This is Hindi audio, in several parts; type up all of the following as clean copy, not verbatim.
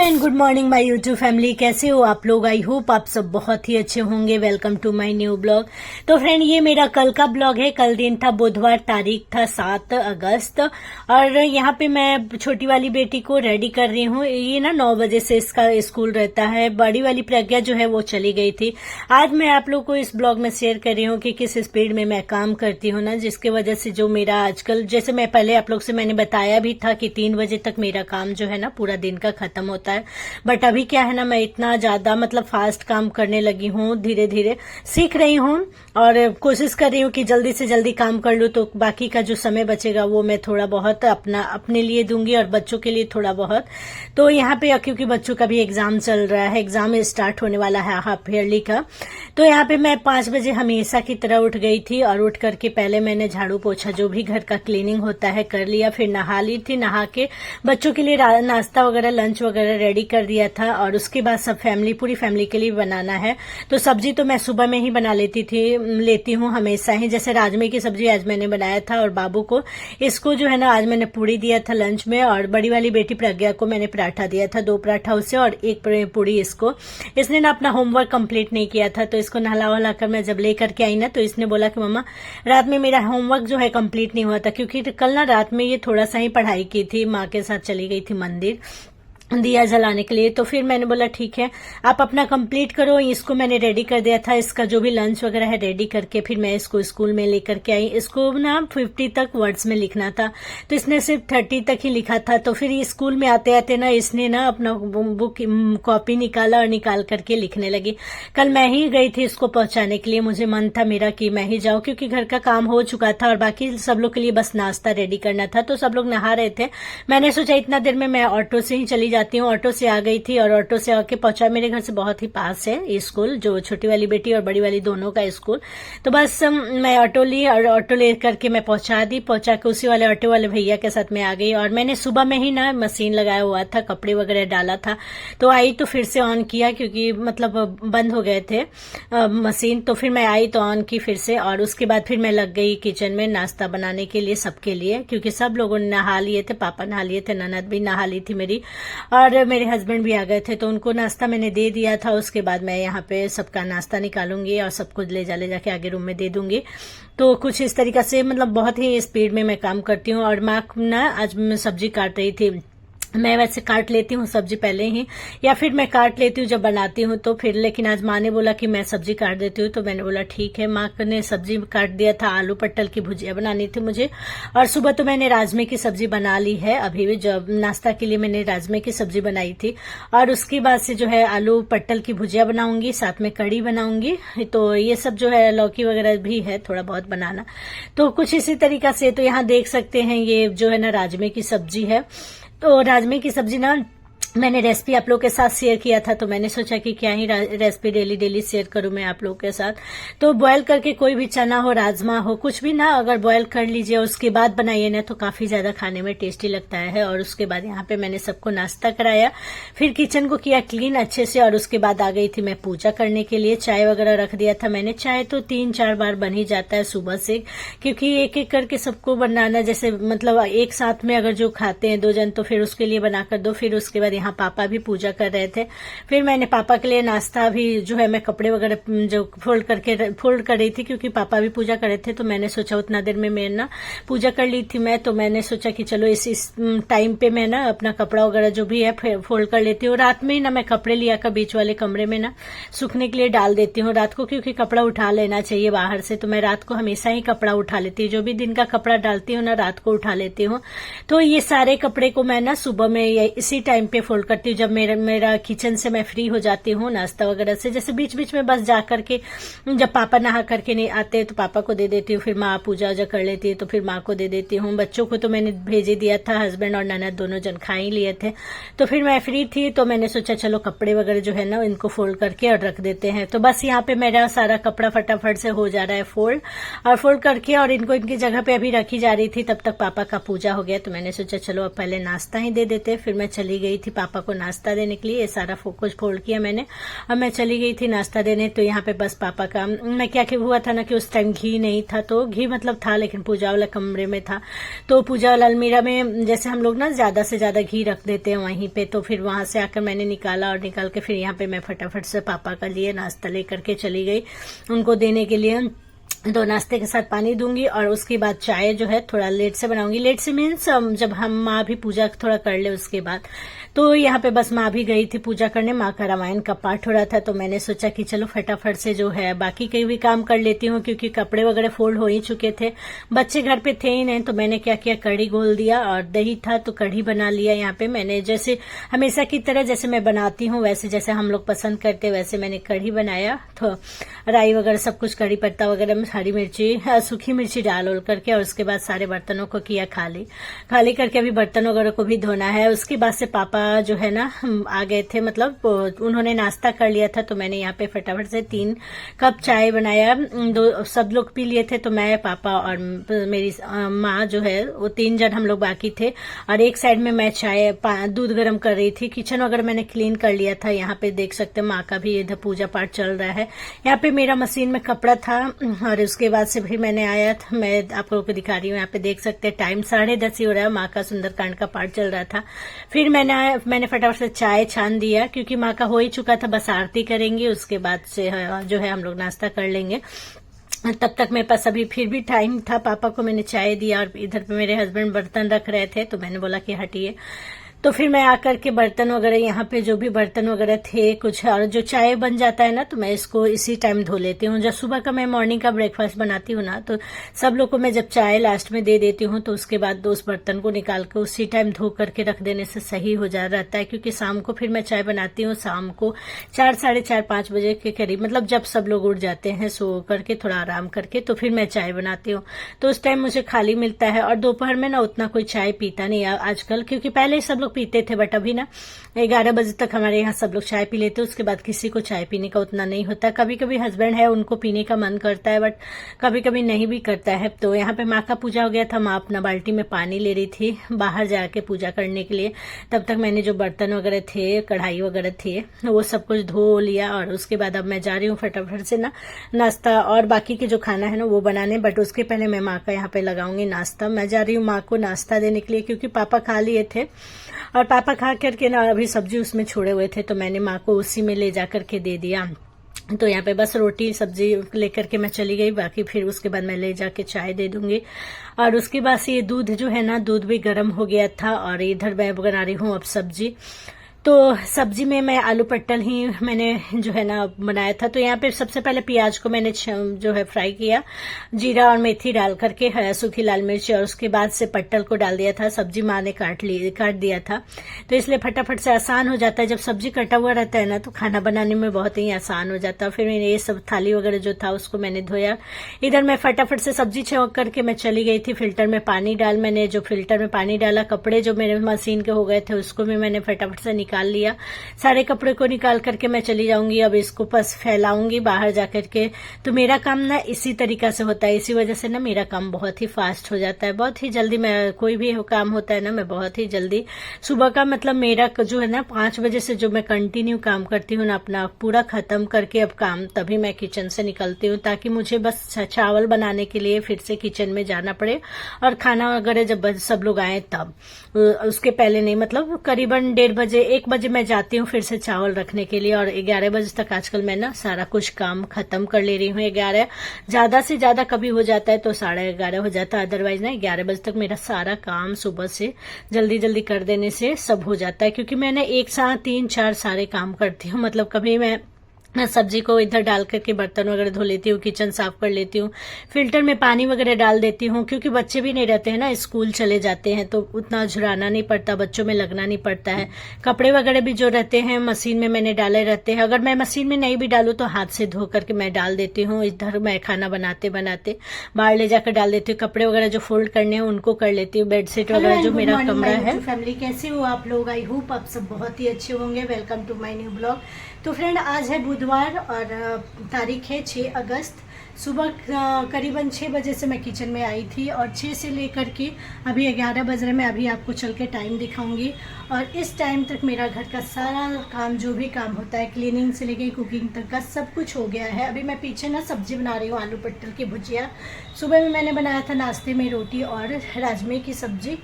And good morning my YouTube family. कैसे हो आप लोग? आई होप आप सब बहुत ही अच्छे होंगे। Welcome to my new blog. तो फ्रेंड, ये मेरा कल का ब्लॉग है। कल दिन था बुधवार, तारीख था 7 अगस्त और यहाँ पे मैं छोटी वाली बेटी को रेडी कर रही हूँ। ये ना 9 बजे से इसका स्कूल रहता है। बड़ी वाली प्रज्ञा जो है वो चली गई थी। आज मैं आप लोग को इस ब्लॉग में शेयर कर रही हूँ कि किस स्पीड में मैं काम करती हूँ ना, जिसके वजह से जो मेरा आजकल, जैसे मैं पहले आप लोग से मैंने बताया भी था कि 3 बजे तक मेरा काम जो है ना पूरा दिन का खत्म होता है। बट अभी क्या है ना, मैं इतना ज्यादा मतलब फास्ट काम करने लगी हूँ। धीरे धीरे सीख रही हूँ और कोशिश कर रही हूँ कि जल्दी से जल्दी काम कर लूँ, तो बाकी का जो समय बचेगा वो मैं थोड़ा बहुत अपने लिए दूंगी और बच्चों के लिए थोड़ा बहुत। तो यहाँ पे क्योंकि बच्चों का भी एग्जाम चल रहा है, एग्जाम स्टार्ट होने वाला है हाफ ईयरली का, तो यहाँ पे मैं 5 बजे हमेशा की तरह उठ गई थी और उठ करके पहले मैंने झाड़ू पोछा जो भी घर का क्लीनिंग होता है कर लिया। फिर नहा ली थी, नहा के बच्चों के लिए नाश्ता वगैरह लंच वगैरह रेडी कर दिया था। और उसके बाद सब पूरी फैमिली के लिए बनाना है, तो सब्जी तो मैं सुबह में ही बना लेती हूँ हमेशा ही। जैसे राजमे की सब्जी आज मैंने बनाया था और बाबू को, इसको जो है ना आज मैंने पूरी दिया था लंच में, और बड़ी वाली बेटी प्रज्ञा को मैंने पराठा दिया था, 2 पराठा उसे और 1 पूरी इसको। इसने ना अपना होमवर्क कंप्लीट नहीं किया था, तो इसको नहला वहला कर मैं जब लेकर के आई ना, तो इसने बोला कि मम्मा रात में मेरा होमवर्क जो है कंप्लीट नहीं हुआ था, क्योंकि कल ना रात में ये थोड़ा सा ही पढ़ाई की थी, माँ के साथ चली गई थी मंदिर दिया जलाने के लिए। तो फिर मैंने बोला ठीक है आप अपना कंप्लीट करो। इसको मैंने रेडी कर दिया था, इसका जो भी लंच वगैरह है रेडी करके फिर मैं इसको स्कूल में लेकर के आई। इसको ना 50 तक वर्ड्स में लिखना था, तो इसने सिर्फ 30 तक ही लिखा था। तो फिर स्कूल में आते आते ना इसने ना अपना बुक कॉपी निकाला और निकाल करके लिखने लगी। कल मैं ही गई थी इसको पहुंचाने के लिए, मुझे मन था मेरा कि मैं ही जाऊं, क्योंकि घर का काम हो चुका था और बाकी सब लोग के लिए बस नाश्ता रेडी करना था। तो सब लोग नहा रहे थे, मैंने सोचा इतना देर में मैं ऑटो से ही चली जाती हूँ। ऑटो से आ गई थी और ऑटो से आके पहुंचा। मेरे घर से बहुत ही पास है ये स्कूल, जो छोटी वाली बेटी और बड़ी वाली दोनों का स्कूल। तो बस मैं ऑटो ली और ऑटो ले करके मैं पहुंचा के उसी वाले ऑटो वाले भैया के साथ मैं आ गई। और मैंने सुबह में ही ना मशीन लगाया हुआ था, कपड़े वगैरह डाला था, तो आई तो फिर से ऑन किया, क्योंकि मतलब बंद हो गए थे मशीन। तो फिर मैं आई तो ऑन की फिर से, और उसके बाद फिर मैं लग गई किचन में नाश्ता बनाने के लिए सबके लिए, क्योंकि सब लोगों ने नहा लिए थे, पापा नहा लिए थे, ननद भी नहा ली थी मेरी, और मेरे हस्बैंड भी आ गए थे, तो उनको नाश्ता मैंने दे दिया था। उसके बाद मैं यहाँ पे सबका नाश्ता निकालूंगी और सबको ले जाके आगे रूम में दे दूंगी। तो कुछ इस तरीका से मतलब बहुत ही स्पीड में मैं काम करती हूँ। और माँ ना आज सब्जी काट रही थी, मैं वैसे काट लेती हूँ सब्जी पहले ही, या फिर मैं काट लेती हूँ जब बनाती हूँ तो फिर, लेकिन आज माँ ने बोला कि मैं सब्जी काट देती हूँ, तो मैंने बोला ठीक है। माँ ने सब्जी काट दिया था, आलू पट्टल की भुजिया बनानी थी मुझे, और सुबह तो मैंने राजमे की सब्जी बना ली है। अभी भी जब नाश्ता के लिए मैंने राजमे की सब्जी बनाई थी, और उसके बाद से जो है आलू पट्टल की भुजिया बनाऊंगी, साथ में कढ़ी बनाऊंगी। तो ये सब जो है लौकी वगैरह भी है थोड़ा बहुत बनाना, तो कुछ इसी तरीका से। तो यहाँ देख सकते हैं ये जो है ना राजमे की सब्जी है। तो राजमे की सब्जी ना मैंने रेसिपी आप लोग के साथ शेयर किया था, तो मैंने सोचा कि क्या ही रेसिपी डेली शेयर करूं मैं आप लोग के साथ। तो बॉयल करके कोई भी चना हो, राजमा हो, कुछ भी ना अगर बॉयल कर लीजिए उसके बाद बनाइए ना, तो काफी ज्यादा खाने में टेस्टी लगता है। और उसके बाद यहाँ पे मैंने सबको नाश्ता कराया, फिर किचन को किया क्लीन अच्छे से, और उसके बाद आ गई थी मैं पूजा करने के लिए। चाय वगैरह रख दिया था मैंने, चाय तो 3-4 बार बन ही जाता है सुबह से, क्योंकि एक एक करके सबको बनाना, जैसे मतलब एक साथ में अगर जो खाते हैं 2 जन, तो फिर उसके लिए बनाकर दो। फिर उसके बाद यहाँ पापा भी पूजा कर रहे थे, फिर मैंने पापा के लिए नाश्ता भी जो है, मैं कपड़े वगैरह जो फोल्ड कर रही थी, क्योंकि पापा भी पूजा कर रहे थे, तो मैंने सोचा उतना देर में मैं ना पूजा कर ली थी मैं, तो मैंने सोचा कि चलो इस टाइम पे मैं ना अपना कपड़ा वगैरह जो भी है फोल्ड कर लेती हूँ। रात में ही ना मैं कपड़े लिया कर बीच वाले कमरे में ना सूखने के लिए डाल देती हूँ रात को, क्योंकि कपड़ा उठा लेना चाहिए बाहर से। तो मैं रात को हमेशा ही कपड़ा उठा लेती हूँ, जो भी दिन का कपड़ा डालती हूँ ना रात को उठा लेती हूँ। तो ये सारे कपड़े को मैं ना सुबह में इसी टाइम पे फोल्ड करती हूँ, जब मेरा किचन से मैं फ्री हो जाती हूँ नाश्ता वगैरह से। जैसे बीच बीच में बस जा करके जब पापा नहा करके नहीं आते तो पापा को दे देती हूँ, फिर माँ पूजा वूजा कर लेती है तो फिर माँ को दे देती हूँ। बच्चों को तो मैंने भेज ही दिया था, हस्बैंड और ननद दोनों जन खा ही लिए थे। तो फिर मैं फ्री थी, तो मैंने सोचा चलो कपड़े वगैरह जो है ना इनको फोल्ड करके और रख देते हैं। तो बस यहाँ पे मेरा सारा कपड़ा फटाफट से हो जा रहा है फोल्ड, और फोल्ड करके और इनको इनकी जगह पे अभी रखी जा रही थी। तब तक पापा का पूजा हो गया, तो मैंने सोचा चलो अब पहले नाश्ता ही दे देते। फिर मैं चली गई थी पापा को नाश्ता देने के लिए। ये सारा कुछ फोल्ड किया मैंने। अब मैं चली गई थी नाश्ता देने। तो यहाँ पे बस पापा का मैं क्या हुआ था ना कि उस टाइम घी नहीं था, तो घी मतलब था लेकिन पूजा वाला कमरे में था। तो पूजा वाला अलमीरा में जैसे हम लोग ना ज्यादा से ज्यादा घी रख देते हैं वहीं पे, तो फिर वहां से आकर मैंने निकाला और निकाल के फिर यहाँ पे मैं फटाफट से पापा का लिए नाश्ता लेकर के चली गई उनको देने के लिए। तो नाश्ते के साथ पानी दूंगी और उसके बाद चाय जो है थोड़ा लेट से बनाऊंगी। लेट से मीन्स जब हम माँ भी पूजा थोड़ा कर ले उसके बाद। तो यहाँ पे बस माँ भी गई थी पूजा करने, माँ का रामायण का पाठ हो रहा था। तो मैंने सोचा कि चलो फटाफट से जो है बाकी कई भी काम कर लेती हूँ, क्योंकि कपड़े वगैरह फोल्ड हो ही चुके थे, बच्चे घर पे थे ही नहीं। तो मैंने क्या किया, कढ़ी घोल दिया और दही था तो कढ़ी बना लिया। यहाँ पे मैंने जैसे हमेशा की तरह जैसे मैं बनाती हूँ वैसे जैसे हम लोग पसंद करते वैसे मैंने कढ़ी बनाया। तो राई वगैरह सब कुछ, कढ़ी पत्ता वगैरह, हरी मिर्ची, सूखी मिर्ची डाल उल करके, और उसके बाद सारे बर्तनों को किया खाली करके अभी बर्तन वगैरह को भी धोना है। उसके बाद से पापा जो है ना आ गए थे, मतलब उन्होंने नाश्ता कर लिया था। तो मैंने यहाँ पे फटाफट से 3 कप चाय बनाया। सब लोग पी लिए थे, तो मैं, पापा और मेरी माँ जो है वो 3 जन हम लोग बाकी थे। और एक साइड में मैं चाय दूध गर्म कर रही थी। किचन वगैरह मैंने क्लीन कर लिया था। यहाँ पे देख सकते हैं माँ का भी इधर पूजा पाठ चल रहा है। यहाँ पे मेरा मशीन में कपड़ा था और उसके बाद से भी मैंने आया था। मैं आप लोगों को दिखा रही हूँ, यहाँ पे देख सकते हैं टाइम 10:30 ही हो रहा है। माँ का सुंदरकांड का पाठ चल रहा था। फिर मैंने फटाफट से चाय छान दिया, क्योंकि माँ का हो ही चुका था, बस आरती करेंगे उसके बाद से जो है हम लोग नाश्ता कर लेंगे। तब तक मेरे पास अभी फिर भी टाइम था। पापा को मैंने चाय दिया और इधर पे मेरे हस्बैंड बर्तन रख रहे थे, तो मैंने बोला कि हटिए। तो फिर मैं आकर के बर्तन वगैरह, यहाँ पे जो भी बर्तन वगैरह थे कुछ, और जो चाय बन जाता है ना तो मैं इसको इसी टाइम धो लेती हूँ। जब सुबह का मैं मॉर्निंग का ब्रेकफास्ट बनाती हूँ ना, तो सब लोग को मैं जब चाय लास्ट में दे देती हूँ, तो उसके बाद उस बर्तन को निकाल के उसी टाइम धो करके रख देने से सही हो जा रहता है। क्योंकि शाम को फिर मैं चाय बनाती हूँ शाम को 4, 4:30, 5 बजे के करीब, मतलब जब सब लोग उठ जाते हैं सो करके थोड़ा आराम करके, तो फिर मैं चाय बनाती हूँ। तो उस टाइम मुझे खाली मिलता है। और दोपहर में ना उतना कोई चाय पीता नहीं आजकल, क्योंकि पहले सब लोग पीते थे, बट अभी ना 11 बजे तक हमारे यहाँ सब लोग चाय पी लेते हैं। उसके बाद किसी को चाय पीने का उतना नहीं होता। कभी कभी हस्बैंड है उनको पीने का मन करता है, बट कभी कभी नहीं भी करता है। तो यहाँ पे माँ का पूजा हो गया था। माँ अपना बाल्टी में पानी ले रही थी बाहर जाके पूजा करने के लिए। तब तक मैंने जो बर्तन वगैरह थे, कढ़ाई वगैरह थे, वो सब कुछ धो लिया। और उसके बाद अब मैं जा रही हूँ फटाफट से ना नाश्ता और बाकी के जो खाना है ना वो बनाने। बट उसके पहले मैं माँ का यहाँ पे लगाऊंगी नाश्ता। मैं जा रही हूँ माँ को नाश्ता देने के लिए, क्योंकि पापा खा लिए थे और पापा खा करके ना अभी सब्जी उसमें छोड़े हुए थे, तो मैंने माँ को उसी में ले जा करके दे दिया। तो यहाँ पे बस रोटी सब्जी लेकर के मैं चली गई। बाकी फिर उसके बाद मैं ले जाके चाय दे दूंगी। और उसके बाद से ये दूध जो है ना, दूध भी गर्म हो गया था। और इधर मैं बना रही हूँ अब सब्जी। तो सब्जी में मैं आलू पट्टल ही मैंने जो है ना बनाया था। तो यहाँ पे सबसे पहले प्याज को मैंने जो है फ्राई किया, जीरा और मेथी डाल करके, हरा सूखी लाल मिर्च, और उसके बाद से पट्टल को डाल दिया था। सब्जी माँ ने काट दिया था, तो इसलिए फटाफट से आसान हो जाता है। जब सब्जी कटा हुआ रहता है ना तो खाना बनाने में बहुत ही आसान हो जाता है। फिर मैंने ये सब थाली वगैरह जो था उसको मैंने धोया। इधर मैं फटाफट से सब्जी छौंक करके मैं चली गई थी फिल्टर में पानी डाल। मैंने जो फिल्टर में पानी डाला, कपड़े जो मेरे मशीन के हो गए थे उसको भी मैंने फटाफट से निकाल लिया। सारे कपड़े को निकाल करके मैं चली जाऊंगी। अब इसको बस फैलाऊंगी बाहर जाकर के। तो मेरा काम ना इसी तरीका से होता है। इसी वजह से ना मेरा काम बहुत ही फास्ट हो जाता है, बहुत ही जल्दी। मैं कोई भी काम होता है ना मैं बहुत ही जल्दी सुबह का, मतलब मेरा जो है ना 5 बजे से जो मैं कंटिन्यू काम करती हूँ ना, अपना पूरा खत्म करके अब काम, तभी मैं किचन से निकलती हूँ, ताकि मुझे बस चावल बनाने के लिए फिर से किचन में जाना पड़े। और खाना वगैरह जब सब लोग आए तब, उसके पहले नहीं, मतलब करीबन 1:30 बजे 1 बजे मैं जाती हूँ फिर से चावल रखने के लिए। और 11 बजे तक आजकल मैं ना सारा कुछ काम खत्म कर ले रही हूँ। 11 ज्यादा से ज्यादा कभी हो जाता है तो 11:30 हो जाता है, अदरवाइज ना 11 बजे तक मेरा सारा काम सुबह से जल्दी जल्दी कर देने से सब हो जाता है। क्योंकि मैंने एक साथ 3-4 सारे काम करती हूँ। मतलब कभी मैं सब्जी को इधर डाल करके बर्तन वगैरह धो लेती हूँ, किचन साफ कर लेती हूँ, फिल्टर में पानी वगैरह डाल देती हूँ। क्योंकि बच्चे भी नहीं रहते हैं ना, स्कूल चले जाते हैं, तो उतना झुराना नहीं पड़ता, बच्चों में लगना नहीं पड़ता है। कपड़े वगैरह भी जो रहते हैं मशीन में मैंने डाले रहते हैं। अगर मैं मशीन में नहीं भी डालूं तो हाथ से धो करके मैं डाल देती हूँ। इधर मैं खाना बनाते बनाते बाहर ले जाकर डाल देती हूँ। कपड़े वगैरह जो फोल्ड करने हैं उनको कर लेती हूँ। बेडशीट वगैरह जो मेरा कमरा है। फैमिली कैसे हो आप लोग? आई होप आप सब बहुत ही अच्छे होंगे। Welcome to my new blog. तो फ्रेंड, आज है बुधवार और तारीख है 6 अगस्त। सुबह करीबन 6 बजे से मैं किचन में आई थी और 6 से लेकर के अभी 11 बज रहे, मैं अभी आपको चल के टाइम दिखाऊंगी। और इस टाइम तक मेरा घर का सारा काम, जो भी काम होता है, क्लीनिंग से लेकर कुकिंग तक का सब कुछ हो गया है। अभी मैं पीछे ना सब्जी बना रही हूँ, आलू पट्टर की भुजिया। सुबह में मैंने बनाया था नाश्ते में रोटी और राजमे की सब्जी,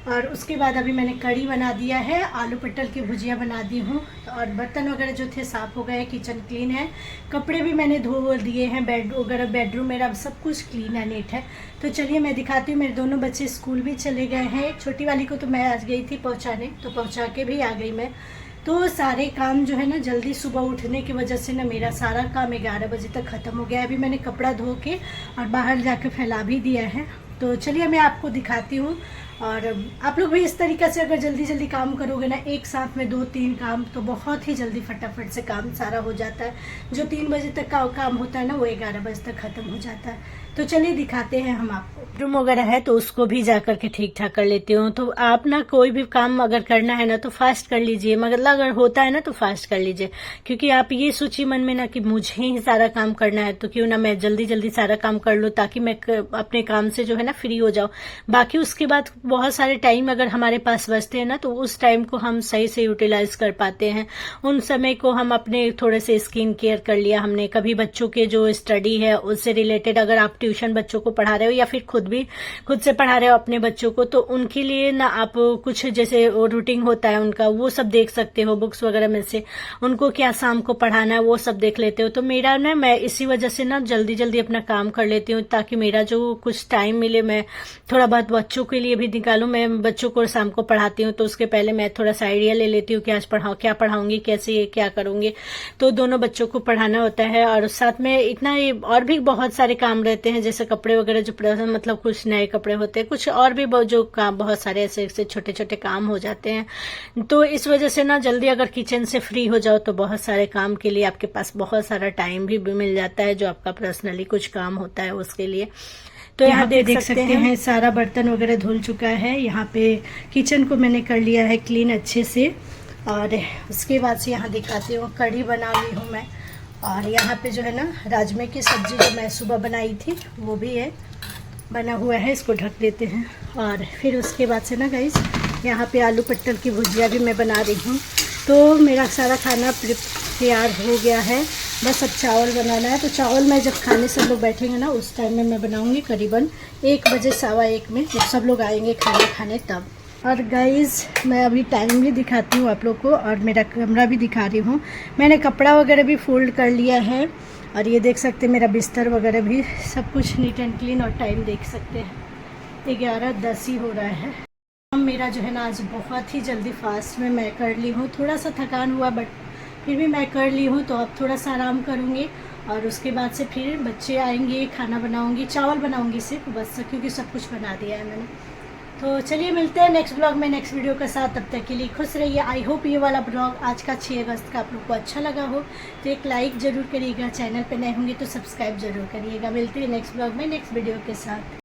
और उसके बाद अभी मैंने कढ़ी बना दिया है, आलू पट्टर की भुजिया बना दी हूँ। और बर्तन वगैरह जो थे साफ़ हो गए, किचन क्लीन है, कपड़े भी मैंने धो दिए हैं, बेड वगैरह, बेडरूम मेरा सब कुछ क्लीन है, नीट है। तो चलिए मैं दिखाती हूँ। मेरे दोनों बच्चे स्कूल भी चले गए हैं। छोटी वाली को तो मैं आज गई थी पहुँचाने, तो पहुँचा के भी आ गई मैं। तो सारे काम जो है ना, जल्दी सुबह उठने की वजह से ना मेरा सारा काम 11 बजे तक ख़त्म हो गया है। अभी मैंने कपड़ा धो के और बाहर जाके फैला भी दिया है। तो चलिए मैं आपको दिखाती हूँ। और आप लोग भी इस तरीक़े से अगर जल्दी जल्दी काम करोगे ना, एक साथ में 2-3 काम, तो बहुत ही जल्दी फटाफट से काम सारा हो जाता है। जो 3 बजे तक का काम होता है ना, वो 11 बजे तक ख़त्म हो जाता है। तो चलिए दिखाते हैं हम आपको। रूम वगैरह है तो उसको भी जा कर के ठीक ठाक कर लेती हूँ। तो आप ना कोई भी काम अगर करना है ना तो फास्ट कर लीजिए, मतलब अगर होता है ना तो फास्ट कर लीजिए, क्योंकि आप ये सोचिए मन में ना कि मुझे ही सारा काम करना है, तो क्यों ना मैं जल्दी जल्दी सारा काम कर लूँ, ताकि मैं अपने काम से जो है ना फ्री हो जाऊँ। बाकी उसके बाद बहुत सारे टाइम अगर हमारे पास बचते हैं ना, तो उस टाइम को हम सही से यूटिलाइज कर पाते हैं। उन समय को हम अपने थोड़े से स्किन केयर कर लिया हमने, कभी बच्चों के जो स्टडी है उससे रिलेटेड, अगर आप ट्यूशन बच्चों को पढ़ा रहे हो या फिर खुद से पढ़ा रहे हो अपने बच्चों को, तो उनके लिए ना आप कुछ जैसे रूटीन होता है उनका, वो सब देख सकते हो बुक्स वगैरह में से, उनको क्या शाम को पढ़ाना है वो सब देख लेते हो। तो मेरा ना, मैं इसी वजह से ना जल्दी जल्दी अपना काम कर लेती हूँ, ताकि मेरा जो कुछ टाइम मिले मैं थोड़ा बहुत बच्चों के लिए भी निकालूं। मैं बच्चों को शाम को पढ़ाती हूँ, तो उसके पहले मैं थोड़ा सा आइडिया ले लेती हूँ कि आज क्या पढ़ाऊंगी, कैसे क्या करूंगी। तो दोनों बच्चों को पढ़ाना होता है, और साथ में इतना और भी बहुत सारे काम रहते हैं, जैसे कपड़े वगैरह जो मतलब कुछ नए कपड़े होते हैं, कुछ और भी जो काम, बहुत सारे ऐसे छोटे छोटे काम हो जाते हैं। तो इस वजह से ना जल्दी अगर किचन से फ्री हो जाओ तो बहुत सारे काम के लिए आपके पास बहुत सारा टाइम भी मिल जाता है, जो आपका पर्सनली कुछ काम होता है उसके लिए। तो यहाँ देख सकते हैं सारा बर्तन वगैरह धुल चुका है। यहाँ पे किचन को मैंने कर लिया है क्लीन अच्छे से। और उसके बाद से यहाँ दिखाती हूँ, कढ़ी बना ली हूँ मैं। और यहाँ पे जो है ना, राजमे की सब्जी जो मैं सुबह बनाई थी वो भी है, बना हुआ है, इसको ढक देते हैं। और फिर उसके बाद से ना गाइस, यहाँ पे आलू पट्टर की भुजिया भी मैं बना रही हूँ। तो मेरा सारा खाना तैयार हो गया है, बस अब चावल बनाना है। तो चावल मैं जब खाने सब लोग बैठेंगे ना, उस टाइम में मैं बनाऊंगी, करीबन 1 बजे 1:15 में, जब सब लोग आएंगे खाना खाने तब। और गाइस मैं अभी टाइम भी दिखाती हूँ आप लोग को, और मेरा कमरा भी दिखा रही हूँ। मैंने कपड़ा वगैरह भी फोल्ड कर लिया है, और ये देख सकते हैं मेरा बिस्तर वगैरह भी सब कुछ नीट एंड क्लीन। और टाइम देख सकते हैं 11:10 ही हो रहा है। मेरा जो है ना आज बहुत ही जल्दी फास्ट में मैं कर ली हूँ। थोड़ा सा थकान हुआ, बट फिर भी मैं कर ली हूँ। तो अब थोड़ा सा आराम करूँगी, और उसके बाद से फिर बच्चे आएंगे, खाना बनाऊँगी, चावल बनाऊँगी सिर्फ, बस, क्योंकि सब कुछ बना दिया है मैंने। तो चलिए मिलते हैं नेक्स्ट ब्लॉग में, नेक्स्ट वीडियो के साथ। तब तक के लिए खुश रहिए। आई होप ये वाला ब्लॉग आज का 6 अगस्त का आप लोग को अच्छा लगा हो। तो एक लाइक ज़रूर करिएगा, चैनल पे नए होंगे तो सब्सक्राइब जरूर करिएगा। मिलते हैं नेक्स्ट ब्लॉग में नेक्स्ट वीडियो के साथ।